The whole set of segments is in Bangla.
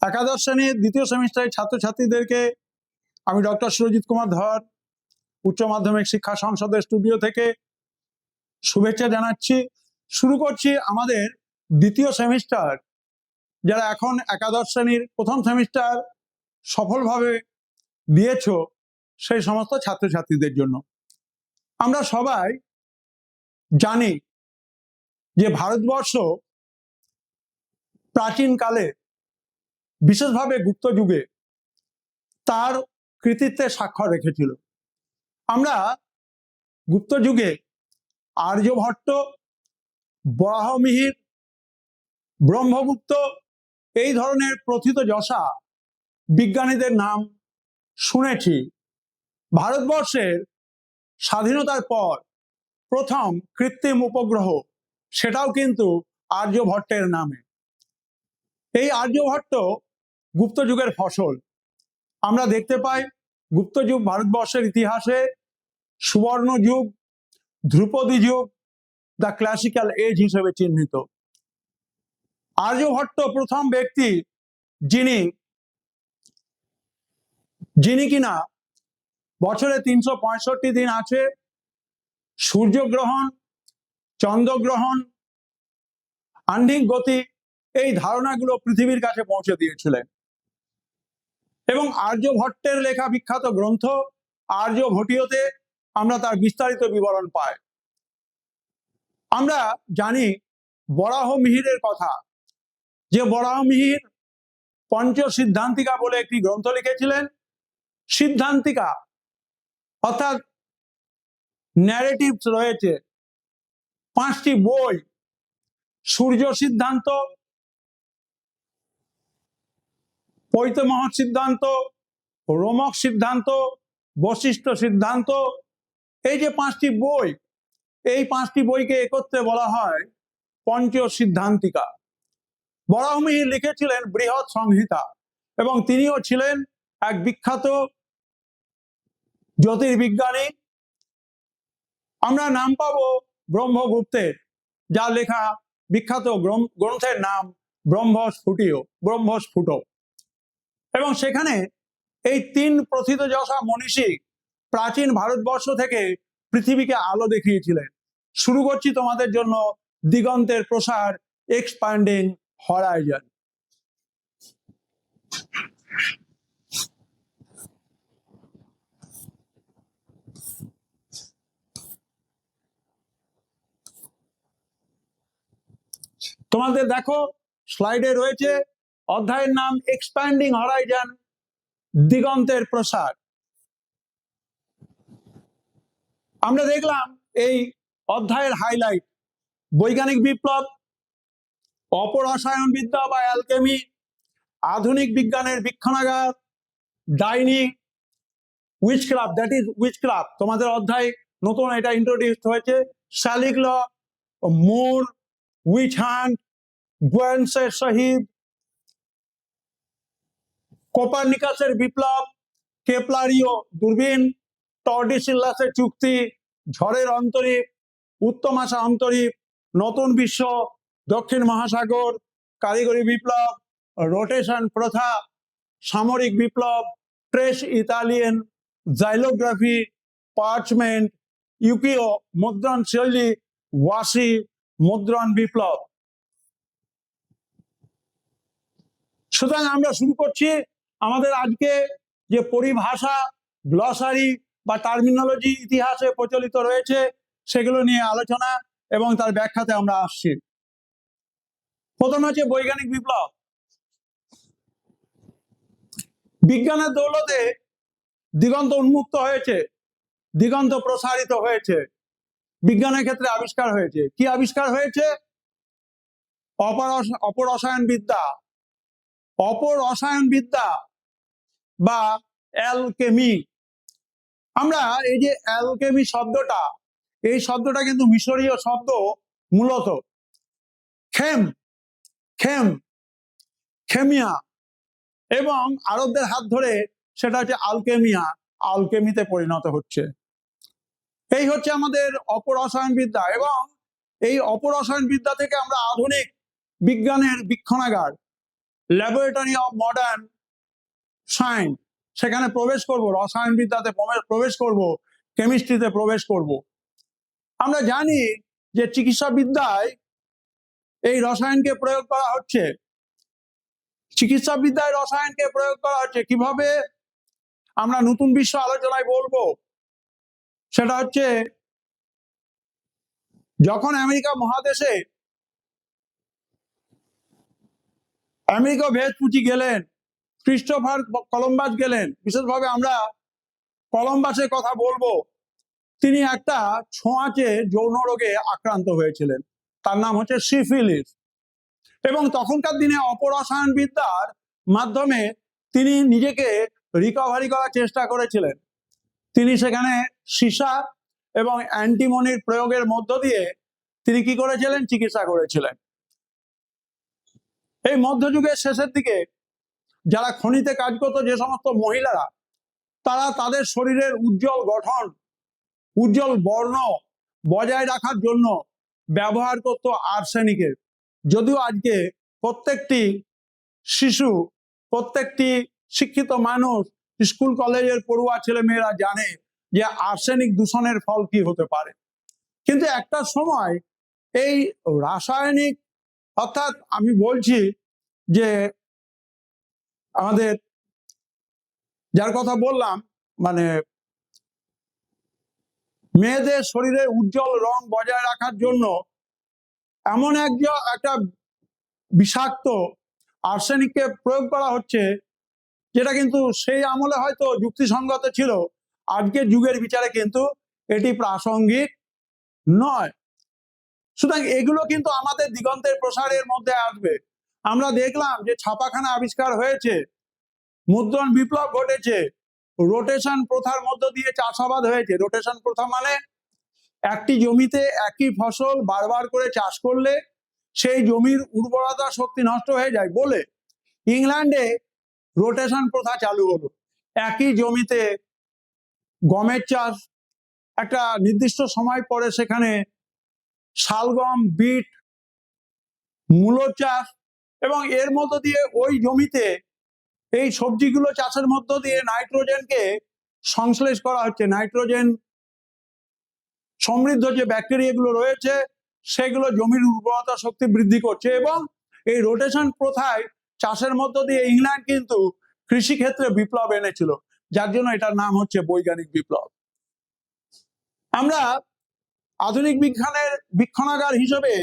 একাদশ শ্রেণীর দ্বিতীয় সেমিস্টারের ছাত্রছাত্রীদেরকে আমি ডক্টর সুরজিৎ কুমার ধর উচ্চ মাধ্যমিক শিক্ষা সংসদের স্টুডিও থেকে শুভেচ্ছা জানাচ্ছি। শুরু করছি আমাদের দ্বিতীয় সেমিস্টার। যারা এখন একাদশ শ্রেণীর প্রথম সেমিস্টার সফলভাবে দিয়েছ সেই সমস্ত ছাত্রছাত্রীদের জন্য। আমরা সবাই জানি যে ভারতবর্ষ প্রাচীনকালে বিশেষভাবে গুপ্ত যুগে তার কৃতিত্বের স্বাক্ষর রেখেছিল। আমরা গুপ্ত যুগে আর্যভট্ট, বরাহমিহির, ব্রহ্মগুপ্ত এই ধরনের প্রথিতযশা বিজ্ঞানীদের নাম শুনেছি। ভারতবর্ষের স্বাধীনতার পর প্রথম কৃত্রিম উপগ্রহ সেটাও কিন্তু আর্যভট্টের নামে। এই আর্যভট্ট গুপ্ত যুগের ফসল। আমরা দেখতে পাই গুপ্ত যুগ ভারতবর্ষের ইতিহাসে সুবর্ণ যুগ, ধ্রুপদী যুগ, দ্য ক্লাসিক্যাল এজ হিসেবে চিহ্নিত। আর্যভট্ট প্রথম ব্যক্তি যিনি কিনা বছরে 365 দিন আছে, সূর্যগ্রহণ, চন্দ্রগ্রহণ, আহ্নিক গতি এই ধারণাগুলো পৃথিবীর কাছে পৌঁছে দিয়েছিলেন। এবং আর্যভট্টের লেখা বিখ্যাত গ্রন্থ আর্যভটীয়তে আমরা তার বিস্তারিত বিবরণ পাই। আমরা জানি বরাহমিহিরের কথা, যে বরাহমিহির পঞ্চসিদ্ধান্তিকা বলে একটি গ্রন্থ লিখেছিলেন। সিদ্ধান্তিকা অর্থাৎ ন্যারেটিভস রয়েছে 5টি বই: সূর্য সিদ্ধান্ত, পৈতমহ সিদ্ধান্ত, রোমক সিদ্ধান্ত, বশিষ্ঠ সিদ্ধান্ত। এই যে 5টি বই, এই 5টি বইকে একত্রে বলা হয় পঞ্চসিদ্ধান্তিকা। বরাহমিহির লিখেছিলেন বৃহৎ সংহিতা, এবং তিনিও ছিলেন এক বিখ্যাত জ্যোতির্বিজ্ঞানী। আমরা নাম পাবো ব্রহ্মগুপ্তের, যার লেখা বিখ্যাত গ্রন্থের নাম ব্রহ্মস্ফুট। এবং সেখানে এই 3 প্রথিতযশা মনীষী প্রাচীন ভারতবর্ষ থেকে পৃথিবীকে আলো দেখিয়েছিলেন। শুরু করছি তোমাদের জন্য দিগন্তের প্রসার, এক্সপ্যান্ডিং হরাইজন। তোমাদের দেখো স্লাইডে রয়েছে অধ্যায়ের নাম এক্সপ্যান্ডিং হরাইজন, দিগন্তের প্রসার। আমরা দেখলাম এই অধ্যায়ের হাইলাইট: বৈজ্ঞানিক বিপ্লব, অপরসায়ন বিদ্যা বা অ্যালকেমি, আধুনিক বিজ্ঞানের বীক্ষণাগার, ডাইনি, উইচক্রাফট, দ্যাট ইজ উইচক্রাফট। তোমাদের অধ্যায় নতুন এটা ইন্ট্রোডিউস হয়েছে। শালিক ল, মুর, উইচ হান্ট, গোয়েন্সের শহীদ, কোপারনিকাসের বিপ্লব, কেপলারীয় দূরবীন, টর্ডিসিল্লাসের চুক্তি, ঝড়ের অন্তরীপ, উত্তম আশা অন্তরীপ, নতুন বিশ্ব, দক্ষিণ মহাসাগর, কারিগরি বিপ্লব, রোটেশন প্রথা, সামরিক বিপ্লব, ট্রেস ইতালিয়ান, জাইলোগ্রাফি, পার্চমেন্ট, ইউকিও মুদ্রণ শৈলী, ওয়াসি, মুদ্রণ বিপ্লব। সুতরাং আমরা শুরু করছি আমাদের আজকে যে পরিভাষা, গ্লসারি বা টার্মিনোলজি ইতিহাসে প্রচলিত রয়েছে সেগুলো নিয়ে আলোচনা এবং তার ব্যাখ্যাতে আমরা আসছি। প্রথম হচ্ছে বৈজ্ঞানিক বিপ্লব। বিজ্ঞানের দৌলতে দিগন্ত উন্মুক্ত হয়েছে, দিগন্ত প্রসারিত হয়েছে, বিজ্ঞানের ক্ষেত্রে আবিষ্কার হয়েছে। কি আবিষ্কার হয়েছে? অপরসায়ন বিদ্যা, অপরসায়ন বিদ্যা বা অ্যালকেমি। আমরা এই যে অ্যালকেমি শব্দটা, এই শব্দটা কিন্তু মিশরীয় শব্দ, মূলত খেমিয়া, এবং আরবদের হাত ধরে সেটা হচ্ছে আলকেমিয়া, আলকেমিতে পরিণত হচ্ছে। এই হচ্ছে আমাদের অপরসায়ন বিদ্যা, এবং এই অপরসায়ন বিদ্যা থেকে আমরা আধুনিক বিজ্ঞানের বীক্ষণাগার ল্যাবরেটরি অফ মডার্ন সায়েন্স, সেখানে প্রবেশ করব, রসায়নবিদ্যাতে প্রবেশ করব, কেমিস্ট্রিতে প্রবেশ করব। আমরা জানি যে চিকিৎসা বিদ্যায় এই রসায়নকে প্রয়োগ করা হচ্ছে। চিকিৎসা বিদ্যায় রসায়নকে প্রয়োগ করা হচ্ছে কিভাবে আমরা নতুন বিশ্ব আলোচনায় বলবো। সেটা হচ্ছে যখন আমেরিকা মহাদেশে আমেরিকা ভেসপুচি গেলেন, ক্রিস্টোফার কলম্বাস গেলেন, বিশেষভাবে আমরা কলম্বাসের কথা বলবো। তিনি একটা ছোঁয়াচে যৌন রোগে আক্রান্ত হয়েছিলেন, তার নাম হচ্ছে সিফিলিস। এবং তখনকার দিনে অপরসায়ন বিদ্যার মাধ্যমে তিনি নিজেকে রিকভারি করার চেষ্টা করেছিলেন। তিনি সেখানে সীসা এবং অ্যান্টিমনির প্রয়োগের মধ্য দিয়ে তিনি কি করেছিলেন, চিকিৎসা করেছিলেন। এই মধ্যযুগের শেষের দিকে যারা খনিতে কাজ করতো, যে সমস্ত মহিলারা, তারা তাদের শরীরের উজ্জ্বল গঠন, উজ্জ্বল বর্ণ বজায় রাখার জন্য ব্যবহার করতো আর্সেনিকের। যদিও আজকে প্রত্যেকটি শিশু, প্রত্যেকটি শিক্ষিত মানুষ, স্কুল কলেজের পড়ুয়া ছেলে মেয়েরা জানে যে আর্সেনিক দূষণের ফল কি হতে পারে। কিন্তু একটা সময় এই রাসায়নিক, অর্থাৎ আমি বলছি যে আমাদের যার কথা বললাম, মানে মেয়েদের শরীরে উজ্জ্বল রং বজায় রাখার জন্য এমন একটা বিষাক্ত আর্সেনিককে প্রয়োগ করা হচ্ছে, যেটা কিন্তু সেই আমলে হয়তো যুক্তিসঙ্গত ছিল, আজকের যুগের বিচারে কিন্তু এটি প্রাসঙ্গিক নয়। সুতরাং এগুলো কিন্তু আমাদের দিগন্তের প্রসারের মধ্যে আসবে। আমরা দেখলাম যে ছাপাখানা আবিষ্কার হয়েছে, মুদ্রণ বিপ্লব ঘটেছে, রোটেশন প্রথার মধ্য দিয়ে চাষাবাদ হয়েছে। রোটেশন প্রথা মানে একটি জমিতে একই ফসল বারবার করে চাষ করলে সেই জমির উর্বরতা শক্তি নষ্ট হয়ে যায় বলে ইংল্যান্ডে রোটেশন প্রথা চালু হলো। একই জমিতে গমের চাষ, একটা নির্দিষ্ট সময় পরে সেখানে শালগম, বিট, মূলো চাষ, এবং এর মধ্য দিয়ে ওই জমিতে এই সবজিগুলো চাষের মধ্য দিয়ে নাইট্রোজেনকে সংশ্লেষ করা হচ্ছে। নাইট্রোজেন সমৃদ্ধ যে ব্যাকটেরিয়াগুলো রয়েছে সেগুলো জমির উর্বরতা শক্তি বৃদ্ধি করছে। এবং এই রোটেশন প্রথায় চাষের মধ্য দিয়ে ইংল্যান্ড কিন্তু কৃষিক্ষেত্রে বিপ্লব এনেছিল, যার জন্য এটার নাম হচ্ছে বৈজ্ঞানিক বিপ্লব। আমরা আধুনিক বিজ্ঞানের বীক্ষণাগার হিসেবে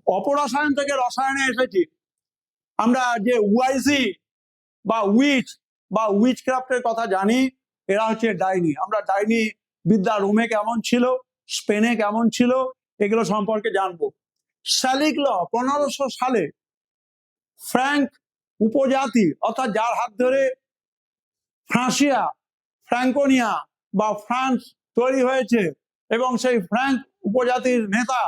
অপরসায়ন থেকে রসায়নে এসেছি। আমরা যে ওয়াইজি বা উইচ ক্রাফটের কথা জানি, এরা হচ্ছে ডাইনি। আমরা ডাইনি বিদ্যা রোমে কেমন ছিল, স্পেনে কেমন ছিল, এগুলো সম্পর্কে জানবো। স্যালিক ল 1500 সালে ফ্র্যাঙ্ক উপজাতি, অর্থাৎ যার হাত ধরে ফ্রান্সিয়া, ফ্র্যাঙ্কোনিয়া বা ফ্রান্স তৈরি হয়েছে, এবং সেই ফ্র্যাঙ্ক উপজাতির নেতা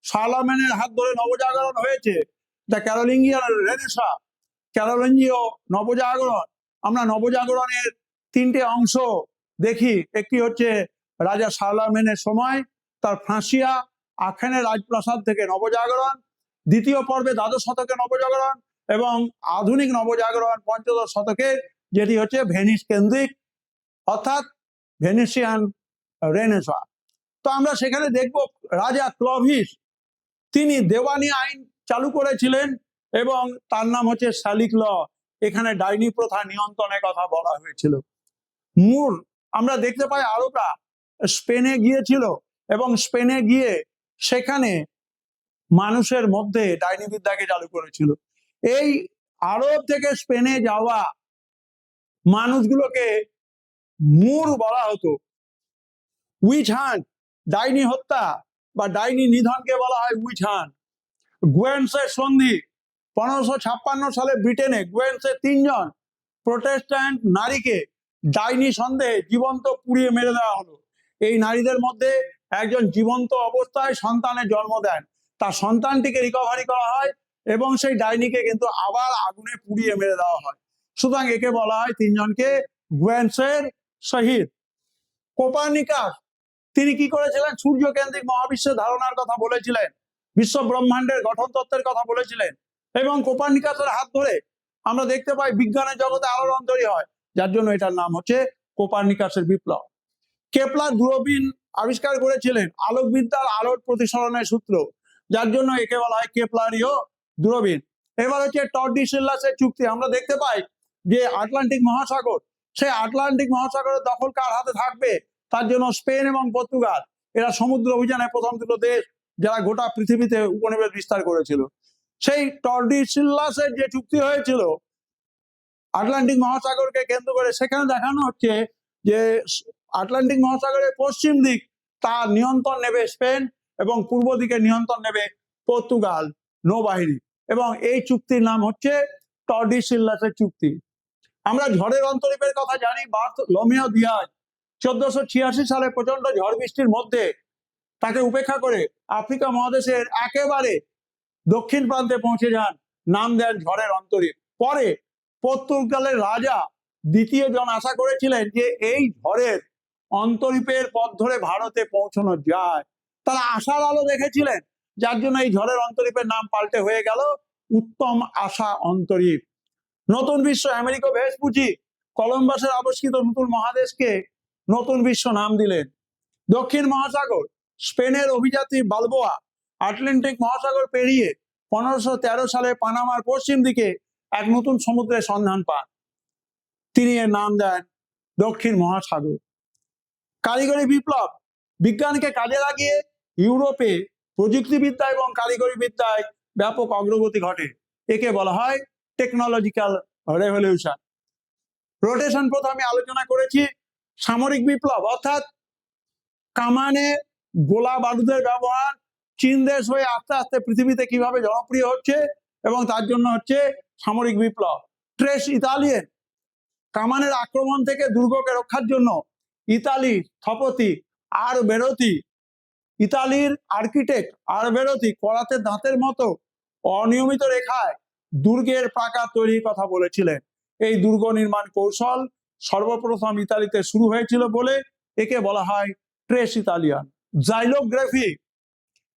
শার্লামেনের হাত ধরে নবজাগরণ হয়েছে, দ্য ক্যারোলিঙ্গিয়ান রেনেসা, ক্যারোলিঙ্গীয় নবজাগরণ। আমরা নবজাগরণের তিনটে অংশ দেখি। একটি হচ্ছে রাজা শার্লামেনের সময়, তার ফ্রান্সিয়া আখেনের রাজপ্রাসাদ থেকে নবজাগরণ। দ্বিতীয় পর্বে দ্বাদশ শতকে নবজাগরণ, এবং আধুনিক নবজাগরণ পঞ্চদশ শতকে, যেটি হচ্ছে ভেনিস কেন্দ্রিক, অর্থাৎ ভেনিসিয়ান রেনেসা। তো আমরা সেখানে দেখব রাজা ক্লভিস, তিনি দেওয়ানি আইন চালু করেছিলেন, এবং তার নাম হচ্ছে স্যালিক ল। এখানে ডাইনি প্রথা নিয়ন্ত্রণের কথা বলা হয়েছিল। আমরা দেখতে পাই আরবরা স্পেনে গিয়েছিল, এবং স্পেনে গিয়ে সেখানে মানুষের মধ্যে ডাইনি বিদ্যাকে চালু করেছিল। এই আরব থেকে স্পেনে যাওয়া মানুষগুলোকে মুর বলা হতো। উইচ হান্ট, ডাইনি হত্যা বা ডাইনি নিধনকে বলা হয় উইচ হান্ট। গুয়েন্সের সন্ধি 1556 সালে ব্রিটেনে গুয়েন্সের 3 জন প্রোটেস্ট্যান্ট নারীকে ডাইনি সন্দেহে জীবন্ত পুড়িয়ে মেরে দেওয়া হলো। এই নারীদের মধ্যে একজন জীবন্ত অবস্থায় সন্তানের জন্ম দেন, তার সন্তানটিকে রিকভারি করা হয়, এবং সেই ডাইনিকে কিন্তু আবার আগুনে পুড়িয়ে মেরে দেওয়া হয়। সুতরাং একে বলা হয় 3 জনকে গুয়েন্সের শহীদ। কোপার্নিকাস, তিনি কি করেছিলেন, সূর্য কেন্দ্রিক মহাবিশ্বের ধারণার কথা বলেছিলেন, বিশ্ব ব্রহ্মাণ্ডের গঠন তত্ত্বের কথা বলেছিলেন। এবং কোপার্নিকাসের হাত ধরে আমরা দেখতে পাই বিজ্ঞানের জগতে আলোড়ন অন্তরী হয়, যার জন্য এটার নাম হচ্ছে কোপার্নিকাসের বিপ্লব। কেপলার দূরবীন আবিষ্কার করেছিলেন, আলোকবিদ্যার আলোর প্রতিসরণের সূত্র, যার জন্য একে বলা হয় কেপলারীয় দূরবীন। এবার হচ্ছে টর্ডিসিল্লাসের চুক্তি। আমরা দেখতে পাই যে আটলান্টিক মহাসাগর, সেই আটলান্টিক মহাসাগরের দখল কার হাতে থাকবে, তার জন্য স্পেন এবং পর্তুগাল এরা সমুদ্র অভিযানে প্রথম দুটো দেশ যারা গোটা পৃথিবীতে উপনিবেশ বিস্তার করেছিল। সেই টর্ডিসিল্লাসের যে চুক্তি হয়েছিল আটলান্টিক মহাসাগরকে কেন্দ্র করে, সেখানে দেখানো হচ্ছে যে আটলান্টিক মহাসাগরের পশ্চিম দিক তার নিয়ন্ত্রণ নেবে স্পেন এবং পূর্ব দিকে নিয়ন্ত্রণ নেবে পর্তুগাল নৌবাহিনী, এবং এই চুক্তির নাম হচ্ছে টর্ডিসিল্লাসের চুক্তি। আমরা ঝড়ের অন্তরীপের কথা জানি। বার্থলোমিও দিয়াজ 1486 সালে প্রচন্ড ঝড় বৃষ্টির মধ্যে তাকে উপেক্ষা করে আফ্রিকা মহাদেশের একেবারে দক্ষিণ প্রান্তে পৌঁছে যান, নাম দেন ঝড়ের অন্তরীপ। পরে পর্তুগালের রাজা দ্বিতীয় জন আশা করেছিলেন যে এই ঝড়ের অন্তরীপের পথ ধরে ভারতে পৌঁছানো যায়, তারা আশার আলো দেখেছিলেন, যার জন্য এই ঝড়ের অন্তরীপের নাম পাল্টে হয়ে গেল উত্তম আশা অন্তরীপ। নতুন বিশ্ব আমেরিকা ভেসপুচি কলম্বাসের আবিষ্কৃত নতুন মহাদেশকে নতুন বিশ্ব নাম দিলেন। দক্ষিণ মহাসাগর স্পেনের অভিযাত্রী বালবোয়া আটলান্টিক মহাসাগর পেরিয়ে 1513 সালে পানামার পশ্চিম দিকে এক নতুন সমুদ্রের সন্ধান পান, তিনি এর নাম দেন দক্ষিণ মহাসাগর। কারিগরি বিপ্লব, বিজ্ঞানকে কাজে লাগিয়ে ইউরোপে প্রযুক্তিবিদ্যা এবং কারিগরি বিদ্যায় ব্যাপক অগ্রগতি ঘটে, একে বলা হয় টেকনোলজিক্যাল রেভলিউশন। রোটেশন প্রথা আমি আলোচনা করেছি। সামরিক বিপ্লব অর্থাৎ কামানে গোলা বারুদের ব্যবহার চীন দেশ হয়ে আস্তে আস্তে পৃথিবীতে কিভাবে জনপ্রিয় হচ্ছে, এবং তার জন্য হচ্ছে সামরিক বিপ্লব। ট্রেস ইতালিয়ান, কামানের আক্রমণ থেকে দুর্গকে রক্ষার জন্য ইতালি স্থপতি আর বেরোতি, ইতালির আর্কিটেক্ট আর বেরোতি করাতে দাঁতের মতো অনিয়মিত রেখায় দুর্গের প্রাকার তৈরির কথা বলেছিলেন। এই দুর্গ নির্মাণ কৌশল সর্বপ্রথম ইতালিতে শুরু হয়েছিল বলে একে বলা হয় ট্রেস ইতালিয়ান। জাইলোগ্রাফি,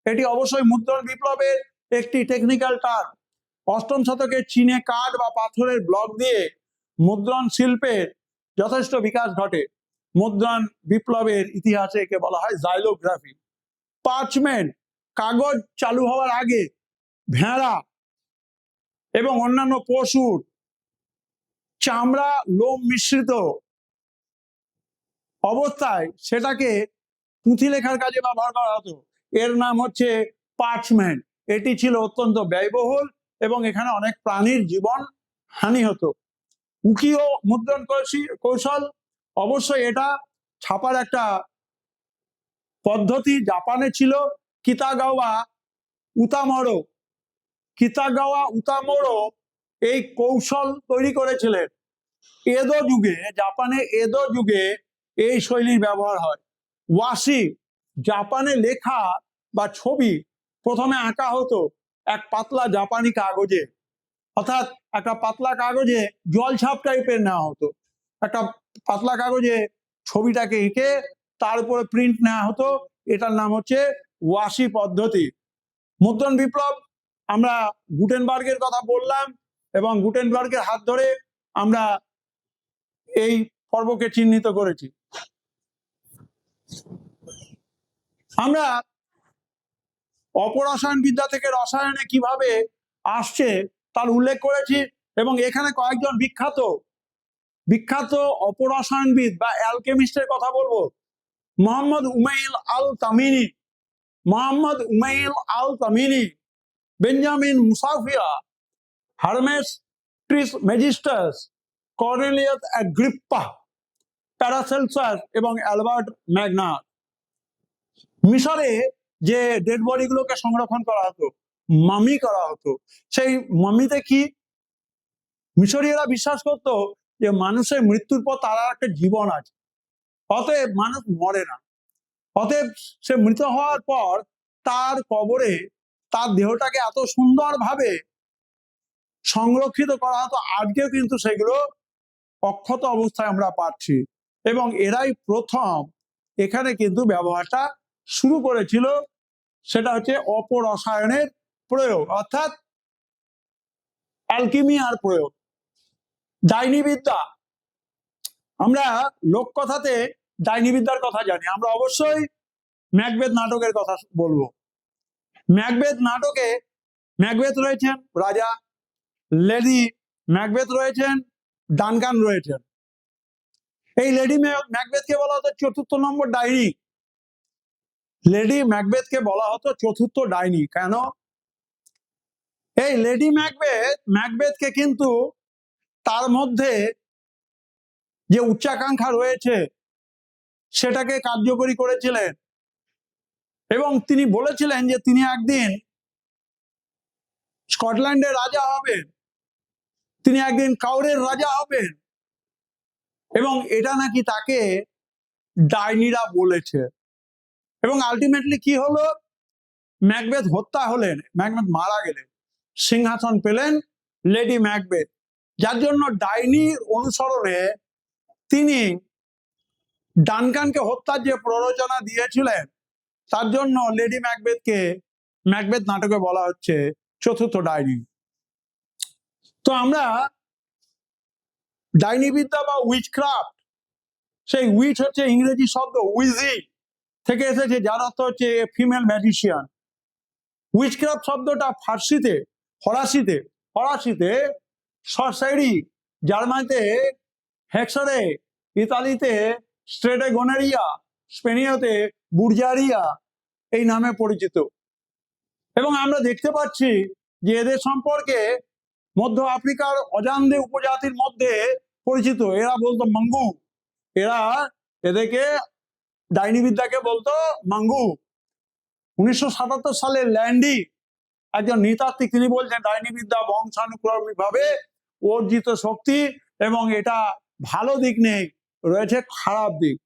এটি অবশ্যই মুদ্রণ বিপ্লবের একটি টেকনিক্যাল টার্ম। অষ্টম শতকে চীনে কাঠ বা পাথরের ব্লক দিয়ে মুদ্রণ শিল্পের যথেষ্ট বিকাশ ঘটে। মুদ্রণ বিপ্লবের ইতিহাসে একে বলা হয় জাইলোগ্রাফি। পার্চমেন্ট, কাগজ চালু হওয়ার আগে ভেড়া এবং অন্যান্য পশুর চামড়া লোম মিশ্রিত অবস্থায় সেটাকে পুঁথি লেখার কাজে ব্যবহার করা হতো, এর নাম হচ্ছে পার্চমেন্ট। এটি ছিল অত্যন্ত ব্যয়বহুল এবং এখানে অনেক প্রাণীর জীবন হানি হতো। উকিও মুদ্রণ কৌশল, অবশ্যই এটা ছাপার একটা পদ্ধতি জাপানে ছিল। কিতাগাওয়া উতামোরো এই কৌশল তৈরি করেছিলেন। এদো যুগে, জাপানে এদো যুগে এই শৈলীর ব্যবহার হয়। ওয়াশি, জাপানে লেখা বা ছবি প্রথমে আঁকা হতো এক পাতলা জাপানি কাগজে, অর্থাৎ একটা পাতলা কাগজে জল ছাপ টাইপের নেওয়া হতো, একটা পাতলা কাগজে ছবিটাকে এঁকে তার উপরে প্রিন্ট নেওয়া হতো, এটার নাম হচ্ছে ওয়াশি পদ্ধতি। মুদ্রণ বিপ্লব, আমরা গুটেনবার্গের কথা বললাম এবং গুটেনবার্গের হাত ধরে আমরা এই পর্বকে চিহ্নিত করেছি। আমরা অপরসায়ন বিদ্যা থেকে রসায়নে কিভাবে আসছে তার উল্লেখ করেছি, এবং এখানে কয়েকজন বিখ্যাত অপরসায়নবিদ বা অ্যালকেমিস্টের কথা বলবো। মোহাম্মদ উমাইল আল তামিনি, বেঞ্জামিন মুসাফিয়া, হারমেস ট্রিসমেজিস্টাস, কর্নেলিয়াস অ্যাগ্রিপ্পা, প্যারাসেলসাস এবং অ্যালবার্ট ম্যাগনাস। মিশরে যে ডেড বডি গুলোকে সংরক্ষণ করা হতো, মামি করা হতো, সেই মামিতে কি মিশরীয়রা বিশ্বাস করতো যে মানুষের মৃত্যুর পর তার একটা জীবন আছে, অতএব মানুষ মরে না, অতএব সে মৃত হওয়ার পর তার কবরে তার দেহটাকে এত সুন্দরভাবে সংরক্ষিত করা হতো। আজকেও কিন্তু সেগুলো অক্ষত অবস্থায় আমরা পাচ্ছি, এবং এরাই প্রথম এখানে কিন্তু ব্যবহারটা শুরু করেছিল। সেটা হচ্ছে অপরসায়নের প্রয়োগ, অর্থাৎ অ্যালকিমি আর প্রয়োগ, ডাইনি বিদ্যা। আমরা লোককথাতে ডাইনি বিদ্যার কথা জানি, আমরা অবশ্যই ম্যাকবেথ নাটকের কথা বলবো। ম্যাকবেথ নাটকে ম্যাকবেথ রয়েছেন রাজা, লেডি ম্যাকবেথ রয়েছেন, ডানকান রয়েছেন। এই লেডি ম্যাকবেথকে বলা হতো চতুর্থ নম্বর ডাইনি। লেডি ম্যাকবেথকে বলা হতো চতুর্থ ডাইনি। কেন? এই লেডি ম্যাকবেথকে কিন্তু তার মধ্যে যে উচ্চাকাঙ্ক্ষা রয়েছে সেটাকে কার্যকরী করেছিলেন, এবং তিনি বলেছিলেন যে তিনি একদিন স্কটল্যান্ডের রাজা হবেন, তিনি একদিন কাউরের রাজা হবেন, এবং এটা নাকি তাকে ডাইনিরা বলেছে। এবং আলটিমেটলি কি হলো? ম্যাকবেথ হত্যা হলেন, ম্যাকবেথ মারা গেলেন, সিংহাসন পেলেন লেডি ম্যাকবেথ, যার জন্য ডাইনির অনুসরণে তিনি ডানকানকে হত্যার যে প্ররোচনা দিয়েছিলেন, তার জন্য লেডি ম্যাকবেথকে ম্যাকবেথ নাটকে বলা হচ্ছে চতুর্থ ডাইনি। তো আমরা ডাইনি বিদ্যা বা উইচক্রাফট, সেই উইচ হচ্ছে ইংরেজি শব্দ উইজি থেকে এসেছে, যার অর্থ হচ্ছে ফিমেল ম্যাজিশিয়ান। উইচক্রাফট শব্দটা ফরাসিতে সরসাইরি, জার্মানিতে হেক্সারে, ইতালিতে স্ট্রেটেগোনেরিয়া, স্পেনীয়তে বুর্জারিয়া এই নামে পরিচিত। এবং আমরা দেখতে পাচ্ছি যে এদের সম্পর্কে মধ্য আফ্রিকার অজান্দে উপজাতির মধ্যে পরিচিত। এরা বলতো মাঙ্গু, এদেরকে ডাইনি বিদ্যাকে বলতো মাঙ্গু। 1977 সালে ল্যান্ডি, একজন নৃতাত্ত্বিক, তিনি বলছেন ডাইনি বিদ্যা বংশানুক্রমিক ভাবে অর্জিত শক্তি, এবং এটা ভালো দিক নেই, রয়েছে খারাপ দিক।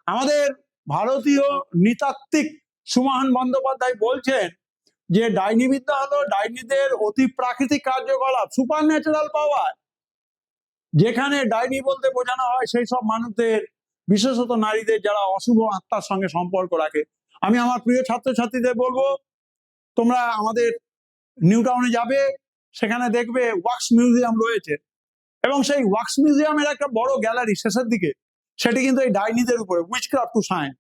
আমাদের ভারতীয় নৃতাত্ত্বিক সুমহান বন্দ্যোপাধ্যায় বলছেন যে ডাইনি বিদ্যা হলো ডাইনিদের অতি প্রাকৃতিক কার্যকলাপ, সুপার ন্যাচারাল পাওয়ার। যেখানে ডাইনি বলতে বোঝানো হয় সেই সব মানুষদের, বিশেষত নারীদের, যারা অশুভ আত্মার সঙ্গে সম্পর্ক রাখে। আমি আমার প্রিয় ছাত্রছাত্রীদের বলবো, তোমরা আমাদের নিউ টাউনে যাবে, সেখানে দেখবে ওয়াক্স মিউজিয়াম রয়েছে, এবং সেই ওয়াক্স মিউজিয়ামের একটা বড় গ্যালারি শেষের দিকে, সেটি কিন্তু এই ডাইনিদের উপরে, উইচক্রাফট টু সায়েন্স।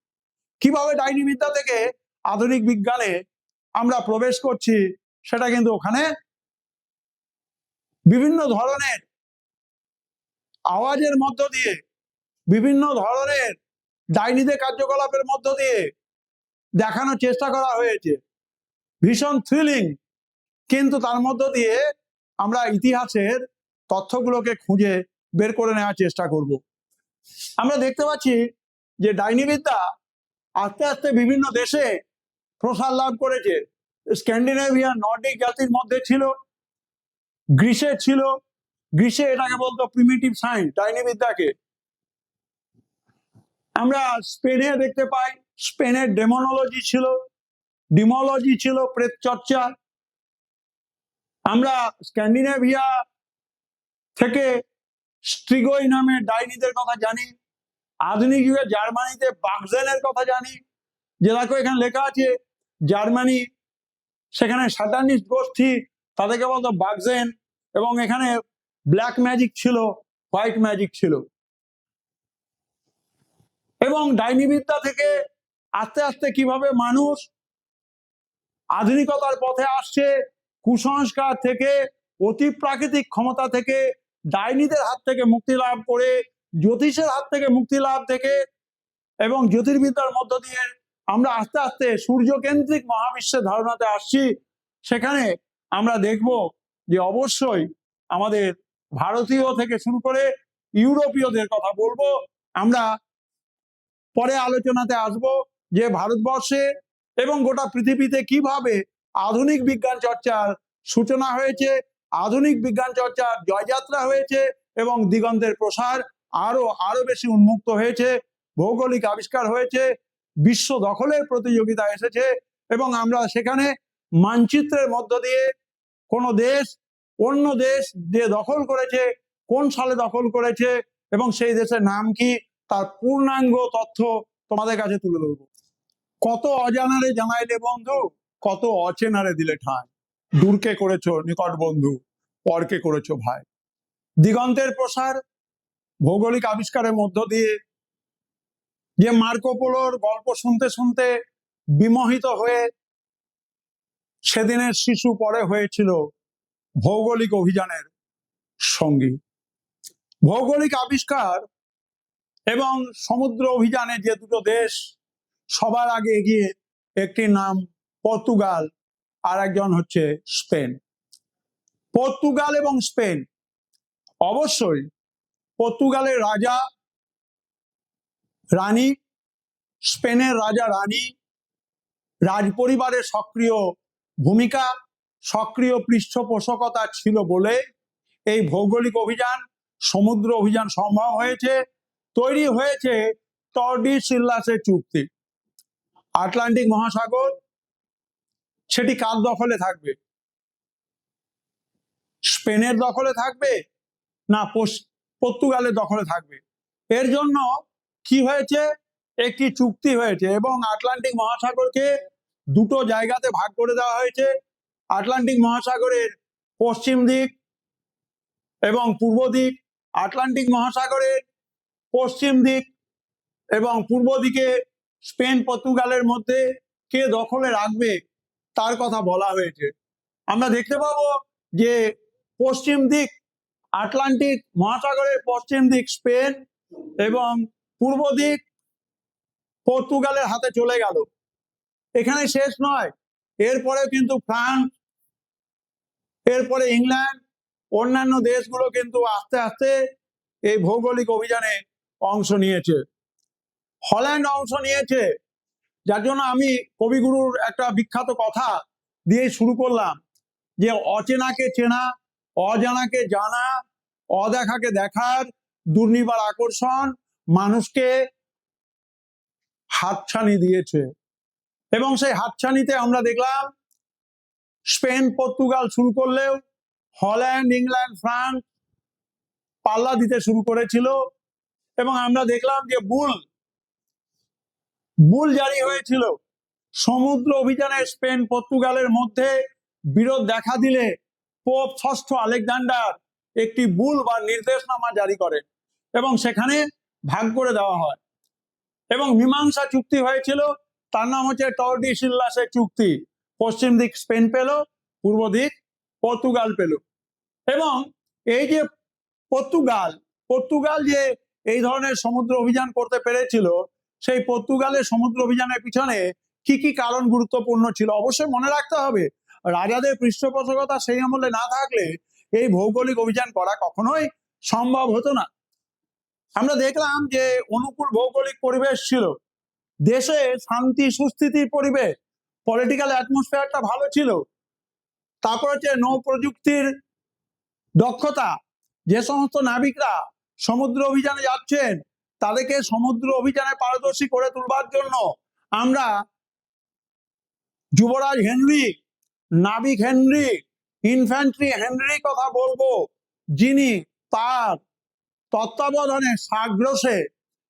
কিভাবে ডাইনি বিদ্যা থেকে আধুনিক বিজ্ঞানে আমরা প্রবেশ করছি, সেটা কিন্তু ওখানে বিভিন্ন ধরনের আওয়াজের মধ্য দিয়ে, বিভিন্ন ধরনের ডাইনিদের কার্যকলাপের মধ্য দিয়ে দেখানোর চেষ্টা করা হয়েছে। ভীষণ থ্রিলিং, কিন্তু তার মধ্য দিয়ে আমরা ইতিহাসের তথ্যগুলোকে খুঁজে বের করে নেওয়ার চেষ্টা করব। আমরা দেখতে পাচ্ছি যে ডাইনি বিদ্যা আস্তে আস্তে বিভিন্ন দেশে প্রসার লাভ করেছে। স্ক্যান্ডিনেভিয়ান নর্ডিক জাতির মধ্যে ছিল, গ্রিসে ছিল, গ্রিসে এটাকে বলতো প্রিমিটিভ সায়েন্স, ডাইনি বিদ্যাকে। আমরা স্পেনে দেখতে পাই, স্পেনের ডেমোনোলজি ছিল, প্রেত চর্চা। আমরা স্ক্যান্ডিনেভিয়া থেকে স্ট্রিগোই নামে ডাইনিদের কথা জানি। আধুনিক যুগে জার্মানিতে বাগজেনের কথা জানি, যে দেখো এখানে লেখা আছে জার্মানি, সেখানে সাটানিস্ট গোষ্ঠী, তাদেরকে বলতো বাগজেন, এবং এখানে ব্ল্যাক ম্যাজিক ছিল, হোয়াইট ম্যাজিক ছিল। এবং ডাইনি বিদ্যা থেকে আস্তে আস্তে কিভাবে মানুষ আধুনিকতার পথে আসছে, কুসংস্কার থেকে, অতি প্রাকৃতিক ক্ষমতা থেকে, ডাইনিদের হাত থেকে মুক্তি লাভ করে, জ্যোতিষের হাত থেকে মুক্তি লাভ থেকে, এবং জ্যোতির্বিদ্যার মধ্য দিয়ে আমরা আস্তে আস্তে সূর্যকেন্দ্রিক মহাবিশ্বের ধারণাতে আসছি। সেখানে আমরা দেখব যে অবশ্যই আমাদের ভারতীয় থেকে শুরু করে ইউরোপীয়দের কথা বলবো। আমরা পরে আলোচনাতে আসব যে ভারতবর্ষে এবং গোটা পৃথিবীতে কিভাবে আধুনিক বিজ্ঞান চর্চার সূচনা হয়েছে, আধুনিক বিজ্ঞান চর্চার জয়যাত্রা হয়েছে, এবং দিগন্তের প্রসার আরো বেশি উন্মুক্ত হয়েছে, ভৌগোলিক আবিষ্কার হয়েছে, বিশ্ব দখলের প্রতিযোগিতা এসেছে, এবং আমরা সেখানে মানচিত্রের মধ্য দিয়ে কোনো দেশ অন্য দেশ যে দখল করেছে, কোন সালে দখল করেছে, এবং সেই দেশের নাম কি, তার পূর্ণাঙ্গ তথ্য তোমাদের কাছে তুলে ধরবো। কত অজানারে জানাইলে বন্ধু, কত অচেনারে দিলে ঠাঁই, দূরকে করেছো নিকট বন্ধু, পরকে করেছো ভাই। দিগন্তের প্রসার ভৌগোলিক আবিষ্কারের মধ্য দিয়ে, যে মার্কো পোলোর গল্প শুনতে শুনতে বিমোহিত হয়ে সেদিনের শিশু পরে হয়েছিল ভৌগোলিক অভিযানের সঙ্গী। ভৌগোলিক আবিষ্কার এবং সমুদ্র অভিযানে যে দুটো দেশ সবার আগে এগিয়ে, একটির নাম পর্তুগাল আর একজন হচ্ছে স্পেন। পর্তুগাল এবং স্পেন, অবশ্যই পর্তুগালের রাজা রানী, স্পেনের রাজা রানী, রাজপরিবারের সক্রিয় ভূমিকা, সক্রিয় পৃষ্ঠপোষকতা ছিল বলে এই ভৌগোলিক অভিযান, সমুদ্র অভিযান সম্ভব হয়েছে। তৈরি হয়েছে টর্ডিসিল্লাসের চুক্তি। আটলান্টিক মহাসাগর সেটি কার দখলে থাকবে? স্পেনের দখলে থাকবে না পর্তুগালের দখলে থাকবে? এর জন্য কি হয়েছে? একটি চুক্তি হয়েছে এবং আটলান্টিক মহাসাগরকে দুটো জায়গাতে ভাগ করে দেওয়া হয়েছে। আটলান্টিক মহাসাগরের পশ্চিম দিক এবং পূর্ব দিক। আটলান্টিক মহাসাগরের পশ্চিম দিক এবং পূর্ব দিকে স্পেন পর্তুগালের মধ্যে কে দখলে রাখবে তার কথা বলা হয়েছে। আমরা দেখতে পাবো যে পশ্চিম দিক, আটলান্টিক মহাসাগরের পশ্চিম দিক স্পেন এবং পূর্ব দিক পর্তুগালের হাতে চলে গেল। এখানে শেষ নয়, এরপরে কিন্তু ফ্রান্স, এরপরে ইংল্যান্ড, অন্যান্য দেশগুলো কিন্তু আস্তে আস্তে এই ভৌগোলিক অভিযানে অংশ নিয়েছে। হল্যান্ড অংশ নিয়েছে, যার জন্য আমি কবিগুরুর একটা বিখ্যাত কথা দিয়ে শুরু করলাম যে অচেনাকে চেনা, অজানাকে জানা, অদেখাকে দেখার দুর্নিবার আকর্ষণ মানুষকে হাতছানি দিয়েছে। এবং সেই হাতছানিতে আমরা দেখলাম স্পেন পর্তুগাল শুরু করলেও হল্যান্ড, ইংল্যান্ড, ফ্রান্স পাল্লা দিতে শুরু করেছিল। এবং আমরা দেখলাম যে বুল জারি হয়েছিল। সমুদ্র অভিযানে স্পেন পর্তুগালের মধ্যে বিরোধ দেখা দিলে পোপ ষষ্ঠ আলেকজান্ডার একটি বুল বা নির্দেশনামা জারি করেন এবং সেখানে ভাগ করে দেওয়া হয় এবং মীমাংসা চুক্তি হয়েছিল, তার নাম হচ্ছে টর্ডিসিল্লাসের চুক্তি। পশ্চিম দিক স্পেন পেল, পূর্ব দিক পর্তুগাল পেল। এবং এই যে পর্তুগাল যে এই ধরনের সমুদ্র অভিযান করতে পেরেছিল, সেই পর্তুগালের সমুদ্র অভিযানের পিছনে কি কি কারণ গুরুত্বপূর্ণ ছিল অবশ্যই মনে রাখতে হবে। রাজাদের পৃষ্ঠপোষকতা সেই আমলে না থাকলে এই ভৌগোলিক অভিযান করা কখনোই সম্ভব হতো না। আমরা দেখলাম যে অনুকূল ভৌগোলিক পরিবেশ ছিল, দেশে শান্তি সুস্থিতির পরিবেশ, পলিটিক্যাল অ্যাটমসফিয়ারটা ভালো ছিল। তারপর হচ্ছে নৌ প্রযুক্তির দক্ষতা, যে সমস্ত নাবিকরা সমুদ্র অভিযানে যাচ্ছেন তাদেরকে সমুদ্র অভিযানে পারদর্শী করে তুলবার জন্য আমরা যুবরাজ হেনরি, নাবিক হেনরি, ইনফ্যান্ট্রি হেনরি কথা বলবো, যিনি তার তত্ত্বাবধানে সাগ্রসে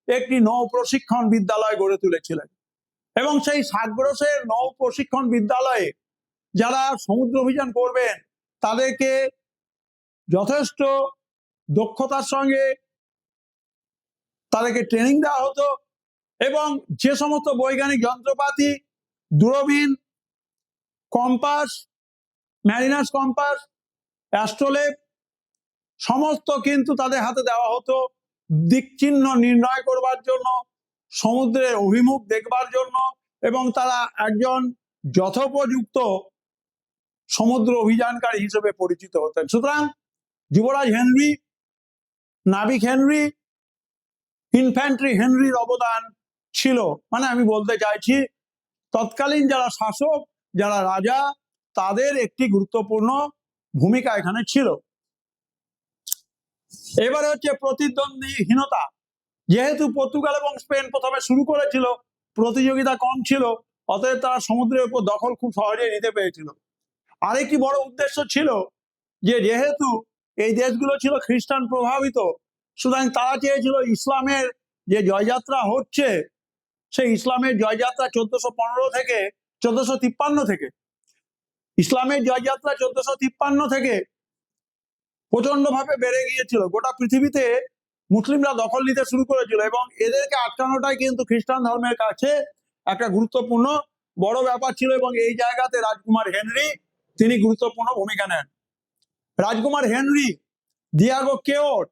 একটি নৌ প্রশিক্ষণ বিদ্যালয় গড়ে তুলেছিলেন। এবং সেই সাগ্রসের নৌ প্রশিক্ষণ বিদ্যালয়ে যারা সমুদ্র অভিযান করবেন তাদেরকে যথেষ্ট দক্ষতার সঙ্গে তাদেরকে ট্রেনিং দেওয়া হতো এবং যে সমস্ত বৈজ্ঞানিক যন্ত্রপাতি, দূরবীন, কম্পাস, ম্যারিনার্স কম্পাস, অ্যাস্ট্রোলেব সমস্ত কিন্তু তাদের হাতে দেওয়া হতো দিকচিহ্ন নির্ণয় করবার জন্য, সমুদ্রের অভিমুখ দেখবার জন্য, এবং তারা একজন যথোপযুক্ত সমুদ্র অভিযানকারী হিসেবে পরিচিত হতেন। সুতরাং যুবরাজ হেনরি, নাবিক হেনরি, ইনফ্যান্ট্রি হেনরির অবদান ছিল। মানে আমি বলতে চাইছি তৎকালীন যারা শাসক, যারা রাজা, তাদের একটি গুরুত্বপূর্ণ ভূমিকা এখানে ছিল। এবারে হচ্ছে প্রতিদ্বন্দ্বীহীনতা। যেহেতু পর্তুগাল এবং স্পেন প্রথমে শুরু করেছিল, প্রতিযোগিতা কম ছিল, অতএব তারা সমুদ্রের উপর দখল খুব সহজেই নিতে পেরেছিল। আরেকটি বড় উদ্দেশ্য ছিল যে যেহেতু এই দেশগুলো ছিল খ্রিস্টান প্রভাবিত, সুতরাং তারা চেয়েছিল ইসলামের যে জয়যাত্রা হচ্ছে সেই ইসলামের জয়যাত্রা 1453 থেকে ইসলামের জয়যাত্রা 1453 থেকে প্রচন্ড ভাবে বেড়ে গিয়েছিল। গোটা পৃথিবীতে মুসলিমরা দখল নিতে শুরু করেছিল এবং এদেরকে আটকানোটাই কিন্তু খ্রিস্টান ধর্মের কাছে একটা গুরুত্বপূর্ণ বড় ব্যাপার ছিল। এবং এই জায়গাতে রাজকুমার হেনরি তিনি গুরুত্বপূর্ণ ভূমিকা নেন। রাজকুমার Henry, Diogo Cao,